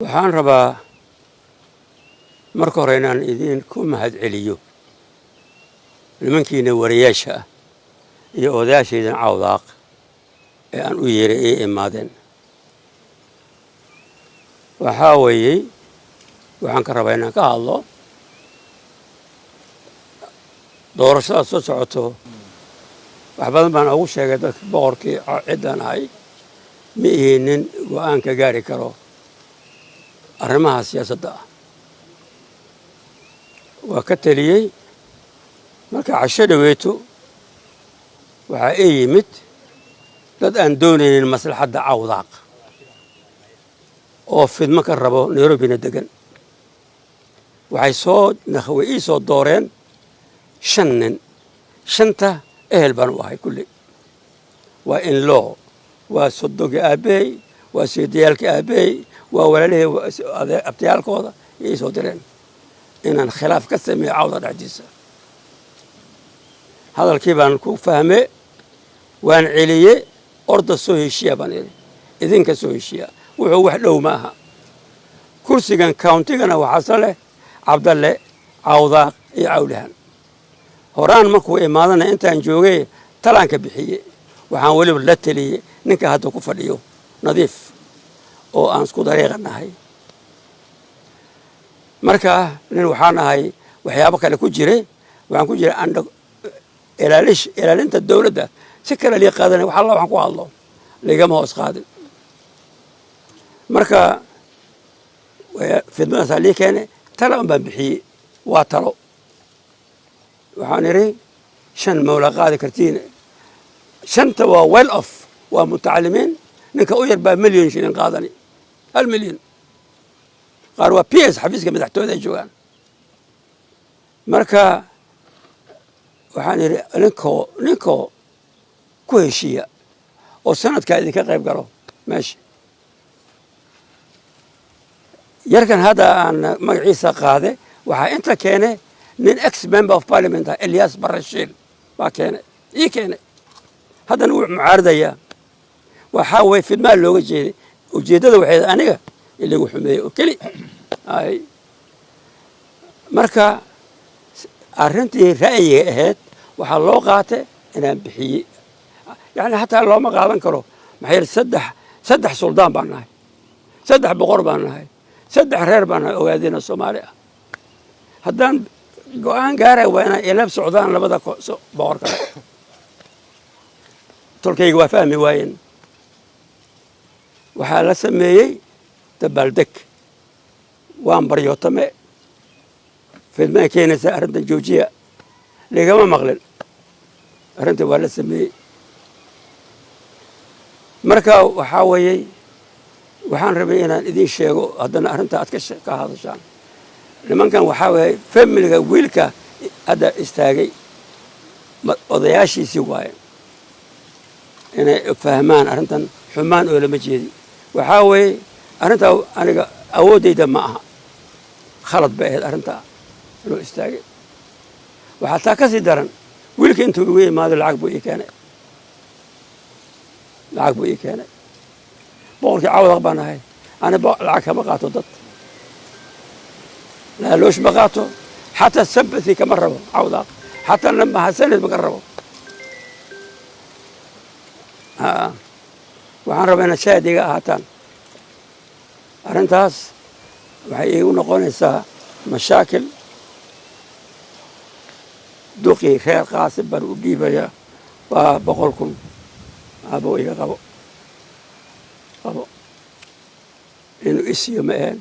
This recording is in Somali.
waxaan rabaa marka hore inaan idinku mahadceliyo nimankiina wariyaasha ah iyo odayaashaydan cawdaaq ee aan u yeeray ee imaadeen waxaa weeyey waxaan ka rabaa inaan ka hadlo doorashada soo socoto wax badan baan ugu sheegay dadka boqorkii ciddaan ahay ma ihi nin go'aan ka gaari karo arrimaha siyaasadda ah waa ka taliyey marka casho dhaweeto waxaa ii yimid dad aan doonaynin maslaxadda cawdaaq oo fidmo ka rabo nairobina degan way ii soo dooreen 5 nin 5ta ehel baan u ahay kulli waa in loo waa sodoga aabey waa seediyaalka aabey waa walaalihii abtiyaalkooda ii soo direen inaan khilaaf ka sameeyo cawda dhexdiisa hadalkii baan ku fahmay waan celiyey orda soo heshiya baan idinka soo heshiya wuxuu wax dhow ma aha kursigan countigana waxaa leh cabdalle cawdaaq iyo cawlahan horaan markuu imaadana intaan joogay talaanka bixiyey waxaan weliba la taliyey ninka hadda ku fadhiyo nadiif oo aan isku dariiqanahay marka nin waxaan ahay waxyaabo kale ku jiray waxaan ku jiray ilaalinta dawladda si kale lii qaadanay wax alla waxaan ku hadlo ligama hoos qaadin marka fidmadaasaa lii keenay tala un baan bixiyey waa talo waxaan idhi 5 mawla qaadi kartiin 5ta waa well off waa mutacalimiin ninka u yar baa milyan shilin qaadani 1 milyan qaar waa PS xafiiska madaxtooyada ay joogaan marka waxaan idhi ninkoo ku heshiiya oo sanadkaa idinka qayb galo meesha yarkan hadda aan magaciisa qaade waxaa inta keenay nin ex member of parliament ah Elias Barashiil baa keenay ii keenay haddana wuu mucaaradayaa waxaa way fidmaa looga jeeday ujeeddada waxay aniga ilagu xumeeyey oo keli ay marka arrintii ra'yiga ahayd waxaa loo qaatay inaan bixiyey yani hataa looma qaadan karo maxay saddex suldaan baan nahay 3 boqor baan nahay 3 reer baan nahay ogaadina Soomaali ah haddaan go'aan gaaray waa inaan ilab socdaan labada boqor kale tolkayga waa fahmi waayeen waxaa la sameeyey dabaaldeg waan baryootame fidmaa keenaysa arrintan joojiya ligama maqlin arrinta waa la sameeyey marka waxaa weeyey waxaan rabay inaan idin sheego haddana arrinta aad ka hadashaan nimankan waxaa weeye familiga wiilka hadda istaagay odayaashiisii waaye inay fahmaan arrintan xumaan oo lama jeedi waxaa weeye arrintaa aniga awooddayda ma aha khalad bay ahayd arrintaa inuu istaagay waxaa taa ka sii daran wiilka intuu igu imaado lacag buu ii keenay boqorkii cawdaq baan ahay ani lacag kama qaato dad laaloosh ma qaato xataa sympathy kama rabo cawdaq xataa mahadsanid ma ka rabo waxaan rabaa inaad shaahid iga ahaataan arrintaas waxay iigu noqonaysaa mashaakil duqii reer qaasib baan u dhiibayaa waa 100,000 abo iga qabo inuu isiyo ma ahayn